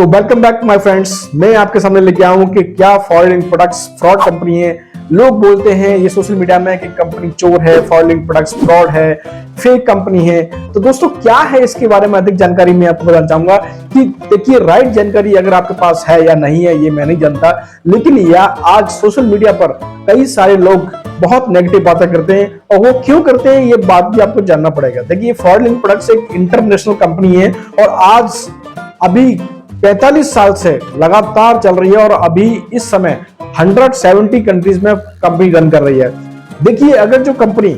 तो welcome back my friends. मैं आपके सामने लेके आया हूं कि क्या फॉरेन प्रोडक्ट्स फ्रॉड कंपनी है। लोग बोलते हैं ये सोशल मीडिया में कि कंपनी चोर है, फॉरेन प्रोडक्ट्स फ्रॉड है, फेक कंपनी है। तो दोस्तों क्या है इसके बारे में अधिक जानकारी मैं आपको बताना चाहूंगा कि देखिए राइट जानकारी अगर आपके पास है या नहीं है ये मैं नहीं जानता, लेकिन यह आज सोशल मीडिया पर कई सारे लोग बहुत नेगेटिव बातें करते हैं और वो क्यों करते हैं ये बात भी आपको जानना पड़ेगा। देखिए फॉरेन प्रोडक्ट्स एक इंटरनेशनल कंपनी है और आज अभी 45 साल से लगातार चल रही है और अभी इस समय 170 कंट्रीज में कंपनी रन कर रही है। देखिए अगर जो कंपनी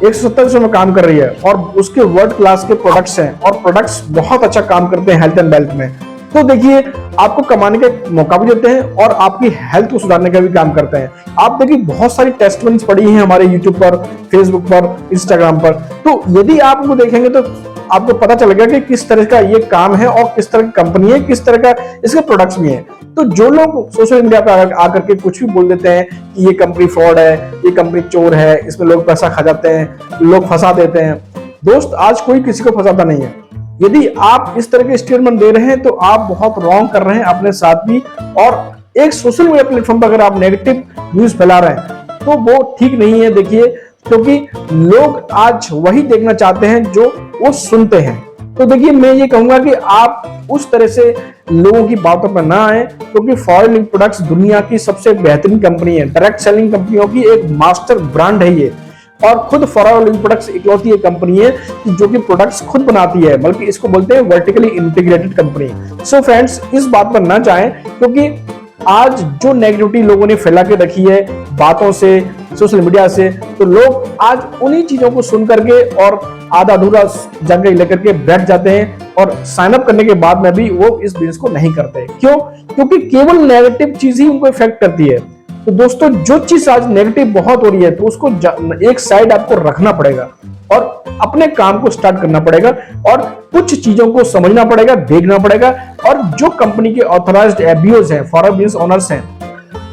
170 देशों में काम कर रही है और उसके वर्ल्ड क्लास के प्रोडक्ट्स हैं और प्रोडक्ट्स बहुत अच्छा काम करते हैं हेल्थ एंड वेल्थ में, तो देखिए आपको कमाने का मौका भी देते हैं और आपकी हेल्थ को सुधारने का भी काम करते हैं। आप देखिए बहुत सारी टेस्टमनीज पड़ी हैं हमारे यूट्यूब पर, फेसबुक पर, इंस्टाग्राम पर। तो यदि आप उनको देखेंगे तो आपको पता चलेगा कि किस तरह का ये काम है और किस तरह की कंपनी है, किस तरह का इसके प्रोडक्ट्स भी हैं। तो जो लोग सोशल मीडिया पर आकर के कुछ भी बोल देते हैं कि ये कंपनी फ्रॉड है, ये कंपनी चोर है, इसमें लोग पैसा खा जाते हैं, लोग फंसा देते हैं, दोस्त आज कोई किसी को फंसाता नहीं है। यदि आप इस तरह के स्टेटमेंट दे रहे हैं तो आप बहुत रॉन्ग कर रहे हैं अपने साथ भी, और एक सोशल मीडिया प्लेटफॉर्म पर अगर आप नेगेटिव न्यूज फैला रहे हैं तो वो ठीक नहीं है। देखिए क्योंकि लोग आज वही देखना चाहते हैं जो वो सुनते हैं। तो देखिए मैं ये कहूंगा कि आप उस तरह से लोगों की बातों पर ना आए, क्योंकि फॉरेन प्रोडक्ट्स दुनिया की सबसे बेहतरीन कंपनी है, डायरेक्ट सेलिंग कंपनियों की एक मास्टर ब्रांड है ये। और खुद फॉरेन प्रोडक्ट्स इकलौती एक कंपनी है कि जो कि प्रोडक्ट्स खुद बनाती है, बल्कि इसको बोलते हैं vertically integrated company. So friends इस बात पर ना जाएं, क्योंकि आज जो नेगेटिविटी लोगों ने फैला के रखी है बातों से, सोशल मीडिया से, तो लोग आज उन्हीं चीजों को सुन करके और आधा अधूरा जानकारी लेकर के बैठ जाते हैं और साइन अप करने के बाद में भी वो इस बिजनेस को नहीं करते। क्यों? क्योंकि केवल नेगेटिव चीज ही उनको इफेक्ट करती है। तो दोस्तों जो चीज आज नेगेटिव बहुत हो रही है तो उसको एक साइड आपको रखना पड़ेगा और अपने काम को स्टार्ट करना पड़ेगा और कुछ चीजों को समझना पड़ेगा, देखना पड़ेगा, और जो कंपनी के ऑथराइज्ड एबीओज हैं, फॉरेन बिजनेस ओनर्स हैं,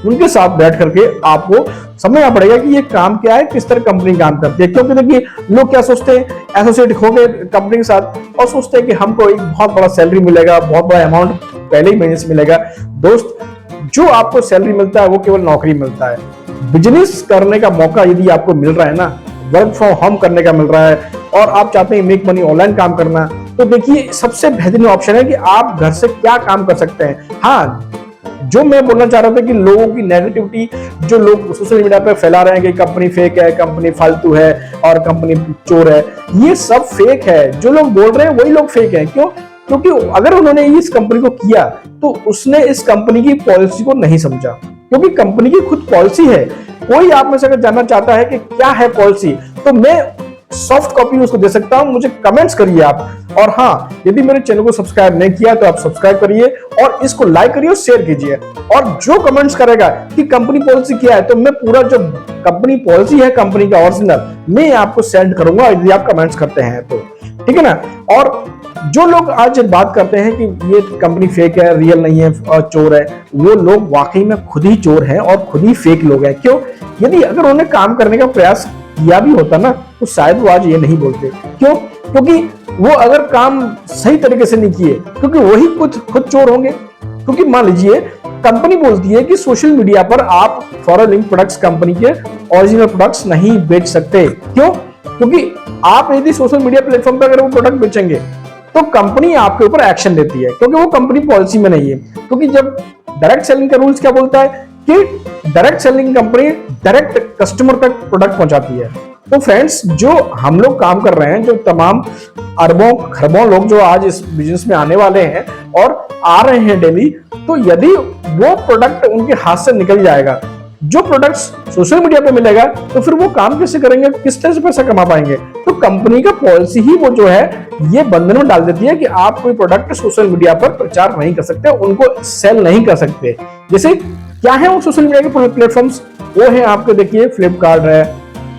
उनके साथ बैठ करके आपको समझना पड़ेगा कि ये काम क्या है, किस तरह कंपनी काम करती है। क्योंकि देखिए लोग क्या सोचते हैं, एसोसिएट हो गए कंपनी के साथ और सोचते हैं कि हमको एक बहुत बड़ा सैलरी मिलेगा, बहुत बड़ा अमाउंट पहले ही महीने से मिलेगा। दोस्त जो आपको सैलरी मिलता है वो केवल नौकरी मिलता है। बिजनेस करने का मौका यदि आपको मिल रहा है ना, वर्क फ्रॉम होम करने का मिल रहा है और आप चाहते हैं मेक मनी ऑनलाइन काम करना, तो देखिए सबसे बेहतरीन ऑप्शन है कि आप घर से क्या काम कर सकते हैं। हाँ, जो मैं बोलना चाह रहा था कि लोगों की नेगेटिविटी जो लोग सोशल मीडिया पे फैला रहे हैं कि कंपनी फेक है, कंपनी फालतू है और कंपनी चोर है, ये सब फेक है। जो लोग बोल रहे हैं वही लोग फेक हैं। क्यों? क्योंकि अगर उन्होंने इस कंपनी को किया तो उसने इस कंपनी की पॉलिसी को नहीं समझा, क्योंकि कंपनी की खुद पॉलिसी है। कोई आप में से अगर जानना चाहता है कि क्या है पॉलिसी, तो मैं सॉफ्ट कॉपी उसको दे सकता हूं, मुझे कमेंट्स करिए आप। और हाँ, यदि मेरे चैनल को सब्सक्राइब नहीं किया तो आप सब्सक्राइब करिए और इसको लाइक करिए और शेयर कीजिए। और जो कमेंट्स करेगा कि कंपनी पॉलिसी क्या है, तो मैं पूरा जो कंपनी पॉलिसी है कंपनी का ओरिजिनल मैं आपको सेंड करूंगा यदि आप कमेंट्स करते हैं तो, ठीक है ना। और जो लोग आज बात करते हैं कि ये कंपनी फेक है, रियल नहीं है और चोर है, वो लोग वाकई में खुद ही चोर हैं और खुद ही फेक लोग हैं। क्यों? यदि अगर उन्होंने काम करने का प्रयास किया भी होता ना तो शायद वो आज ये नहीं बोलते। क्यों? क्योंकि वो अगर काम सही तरीके से नहीं किए, क्योंकि वही खुद चोर होंगे। क्योंकि मान लीजिए कंपनी बोलती है कि सोशल मीडिया पर आप फॉरेन प्रोडक्ट्स कंपनी के ओरिजिनल प्रोडक्ट्स नहीं बेच सकते। क्यों? क्योंकि आप यदि सोशल मीडिया प्लेटफॉर्म पर अगर वो प्रोडक्ट बेचेंगे तो कंपनी आपके ऊपर एक्शन लेती है, क्योंकि वो कंपनी पॉलिसी में नहीं है। क्योंकि जब डायरेक्ट सेलिंग का रूल्स क्या बोलता है कि direct selling company direct customer तक प्रोडक्ट पहुंचाती है। तो फ्रेंड्स जो हम लोग काम कर रहे हैं, जो तमाम अरबों खरबों लोग जो आज इस बिजनेस में आने वाले हैं और आ रहे हैं डेली, तो यदि वो प्रोडक्ट उनके हाथ से निकल जाएगा, जो प्रोडक्ट्स सोशल मीडिया पे मिलेगा, तो फिर वो काम कैसे करेंगे, किस तरह से पैसा कमा पाएंगे। तो कंपनी का पॉलिसी ही वो जो है ये बंधन में डाल देती है कि आप कोई प्रोडक्ट सोशल मीडिया पर प्रचार नहीं कर सकते, उनको सेल नहीं कर सकते। जैसे क्या है वो सोशल मीडिया के प्लेटफॉर्म्स, वो है आपके देखिए फ्लिपकार्ट है,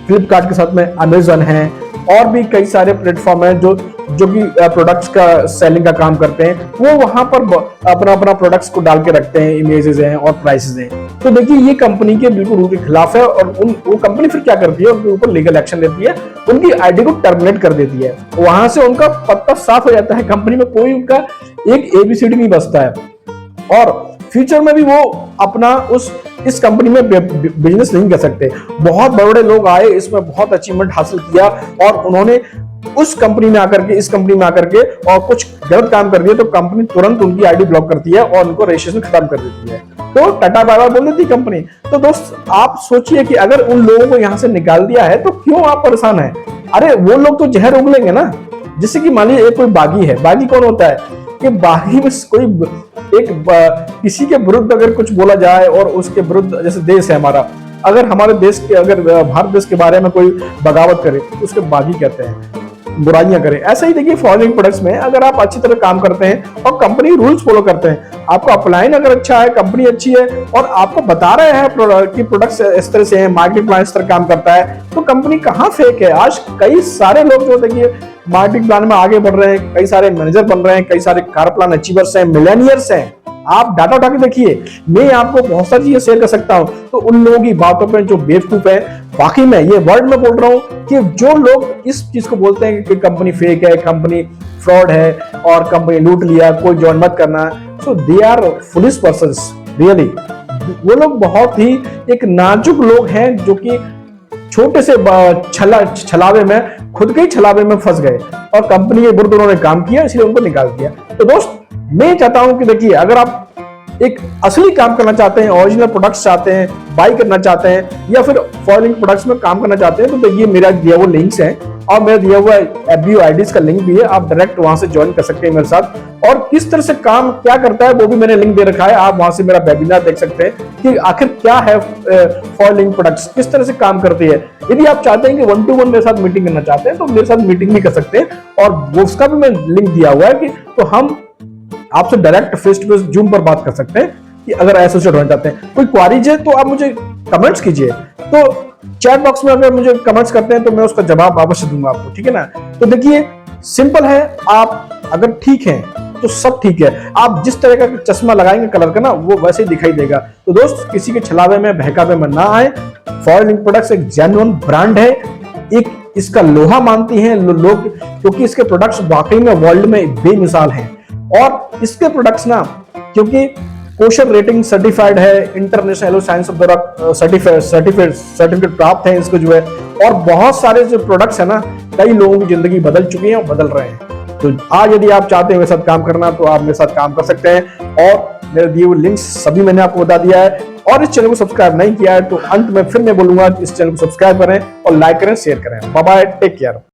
फ्लिपकार्ट के साथ में अमेजन है और भी कई सारे प्लेटफॉर्म हैं जो कि प्रोडक्ट्स का सेलिंग का काम करते हैं। वो वहां पर अपना प्रोडक्ट्स को डाल के रखते हैं, इमेजेस हैं और प्राइसेस हैं। तो देखिए ये कंपनी के बिल्कुल रूल के खिलाफ है और वो कंपनी फिर क्या करती है, उनके ऊपर लीगल एक्शन लेती है, उनकी आईडी को टर्मिनेट कर देती है। वहां से उनका पत्ता साफ हो जाता है, कंपनी में कोई उनका एक एबीसीडी नहीं बचता है। और फ्यूचर में भी वो अपना इस कंपनी में बिजनेस नहीं कर सकते। बहुत बड़े बड़े लोग आए, इसमें बहुत अचीवमेंट हासिल किया और उन्होंने उस कंपनी में आकर के, इस कंपनी में आकर के और कुछ गलत काम कर दिया तो कंपनी तुरंत उनकी आईडी ब्लॉक करती है और उनको रजिस्ट्रेशन खत्म कर देती है। तो टाटा बाय बाय बोल देती कंपनी। तो दोस्त आप सोचिए कि अगर उन लोगों को यहां से निकाल दिया है तो क्यों आप परेशान हैं? अरे वो लोग तो जहर उगलेंगे ना। जैसे कि मान लीजिए कोई बागी है, बागी कौन होता है कि बागी में कोई किसी के विरुद्ध अगर कुछ बोला जाए और उसके विरुद्ध, जैसे देश है हमारा, अगर हमारे देश के, अगर भारत देश के बारे में कोई बगावत करे तो उसके बागी कहते हैं, बुराइयां करें। ऐसा ही देखिए फॉरेन प्रोडक्ट्स में अगर आप अच्छी तरह काम करते हैं और कंपनी रूल्स फॉलो करते हैं, आपका अपलाइन अगर अच्छा है, कंपनी अच्छी है और आपको बता रहे हैं कि प्रोडक्ट्स इस तरह से हैं, मार्केटिंग प्लान इस तरह काम करता है, तो कंपनी कहाँ फेक है? आज कई सारे लोग जो देखिए मार्केटिंग प्लान में आगे बढ़ रहे हैं, कई सारे मैनेजर बन रहे हैं, कई सारे कार प्लान अचीवर्स हैं, मिलेनियर्स हैं। आप डाटा उठा के देखिए, मैं आपको बहुत सारी चीजें शेयर कर सकता हूं। तो उन लोगों की बातों पे जो बेवकूफ है, बाकी मैं ये वर्ड में बोल रहा हूं कि जो लोग इस चीज को बोलते हैं कि कंपनी फेक है, कंपनी फ्रॉड है और कंपनी लूट लिया, कोई ज्वाइन मत करना, so they are foolish persons really. वो लोग बहुत ही एक नाजुक लोग हैं जो कि छोटे से छलावे में, खुद के ही छलावे में फंस गए और कंपनी के विरुद्ध उन्होंने काम किया, इसलिए उनको निकाल दिया। तो दोस्त मैं चाहता हूं कि देखिए, अगर आप एक असली काम करना चाहते हैं, ओरिजिनल प्रोडक्ट्स चाहते हैं, बाई करना चाहते हैं या फिर फॉरेन प्रोडक्ट्स में काम करना चाहते हैं, तो देखिए मेरा दिया हुआ लिंक्स है और मेरा दिया हुआ FBO आईडीज का लिंक भी है, आप डायरेक्ट वहां से ज्वाइन कर सकते हैं मेरे साथ। और किस तरह से काम क्या करता है वो भी मैंने लिंक दे रखा है, आप वहां से मेरा वेबिनार देख सकते हैं कि आखिर क्या है फॉरेन प्रोडक्ट्स, किस तरह से काम करती है। यदि आप चाहते हैं कि 1-to-1 मेरे साथ मीटिंग करना चाहते हैं तो मेरे साथ मीटिंग भी कर सकते हैं और वो उसका भी मैं लिंक दिया हुआ है कि तो हम आपसे direct face to face Zoom पर बात कर सकते हैं कि अगर एसोसिएट होना चाहते हैं। कोई क्वारीज है तो आप मुझे कमेंट्स कीजिए, तो चैट बॉक्स में अगर मुझे कमेंट्स करते हैं तो मैं उसका जवाब अवश्य दूंगा आपको, ठीक है ना। तो देखिए सिंपल है, आप अगर ठीक हैं तो सब ठीक है। आप जिस तरह का चश्मा लगाएंगे कलर का ना, वो वैसे ही दिखाई देगा। तो दोस्त किसी के छलावे में, बहकावे में ना आए। फॉरेन प्रोडक्ट्स एक जेन्युइन ब्रांड है, एक इसका लोहा मानती हैं लोग, क्योंकि इसके प्रोडक्ट्स वाकई में वर्ल्ड में बेमिसाल हैं। और इसके प्रोडक्ट्स ना, क्योंकि कोशर रेटिंग सर्टिफाइड है, international aloe science of the certificate प्राप्त है इसको जो है, और बहुत सारे जो प्रोडक्ट्स है ना, कई लोगों की जिंदगी बदल चुकी है और बदल रहे हैं। तो आज यदि आप चाहते हैं मेरे साथ काम करना तो आप मेरे साथ काम कर सकते हैं और मेरे दिए हुए लिंक्स सभी मैंने आपको बता दिया है। और इस चैनल को सब्सक्राइब नहीं किया है तो अंत में फिर मैं बोलूंगा कि इस चैनल को सब्सक्राइब करें और लाइक करें, शेयर करें। Bye bye, take care.